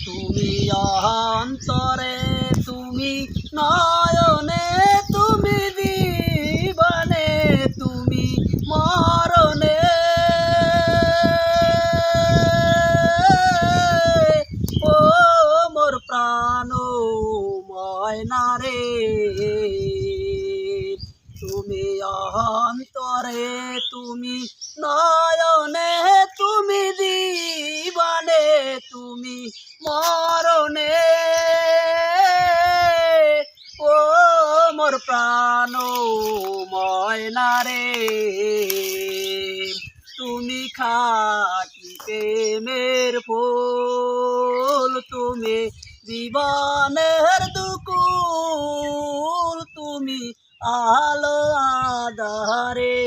তুমি অন্তরে, তুমি নয়নে, তুমি জীবনে, তুমি মরণে। ও মোর প্রাণ ময়না রে, তুমি অন্তরে, তুমি নয়নে, তুমি জীবনে, তুমি মরণে। ও মোর প্রাণ ময়না রে, তুমি খাঁটি প্রেমের ফুল, তুমি জীবনের দুকুল, তুমি আলো আঁধারে।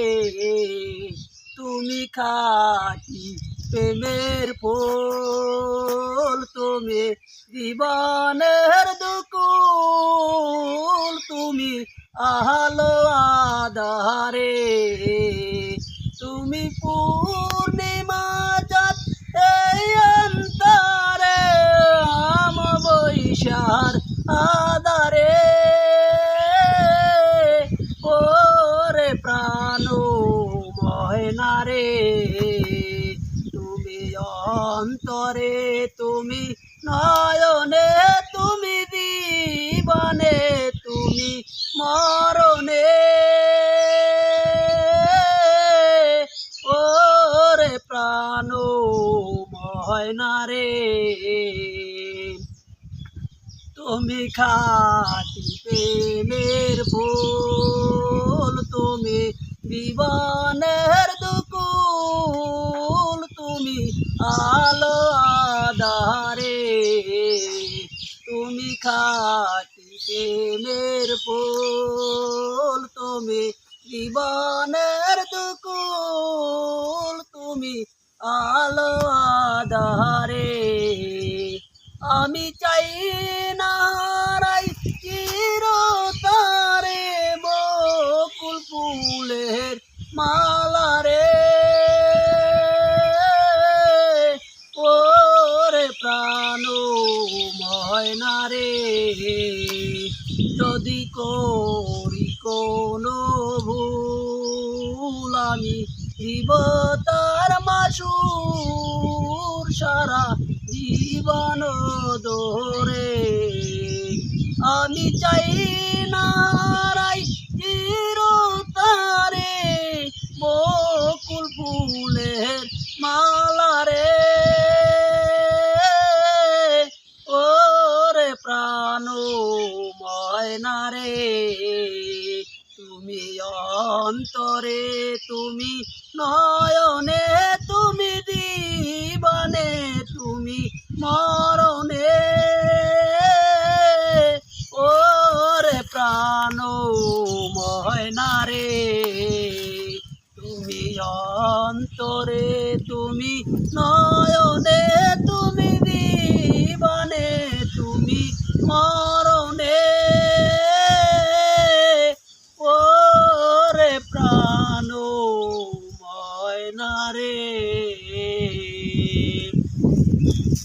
তুমি খাঁটি প্রেমের ফুল, তুমি জীবনের দুকুল, তুমি আলো আঁধারে। তুমি পূর্ণিমা চাঁদ এই অন্তরে, অমাবস্যার আধারে। ওরে প্রাণ ময়না রে, তুমি অন্তরে, তুমি নয়নে, তুমি জীবনে, তুমি মরণে। ওরে প্রাণ ময়না রে, তুমি খাঁটি প্রেমের ফুল, তুমি জীবনের দুকুল, তুমি আলো আঁধারে। তুমি খাঁটি প্রেমের ফুল, তুমি জীবনের দুকুল, তুমি আলো আঁধারে। আমি চাই না হারাই চিরতরে বকুল ফুলের মালা রে। ওরে প্রাণ ময়না রে, যদি করি কোনো ভুল, আমি দিব তার মাসুর সারা জীবন ধরে। আমি চাই না হারাই চিরতরে বকুল ফুলের মালা রে। ওরে প্রাণ ময়না রে, তুমি অন্তরে, তুমি নয়নে, তুমি জীবনে, তুমি মরণে। ওরে প্রাণ ময়না রে, তুমি অন্তরে, তুমি নয়নে, তুমি জীবনে, তুমি মরণে।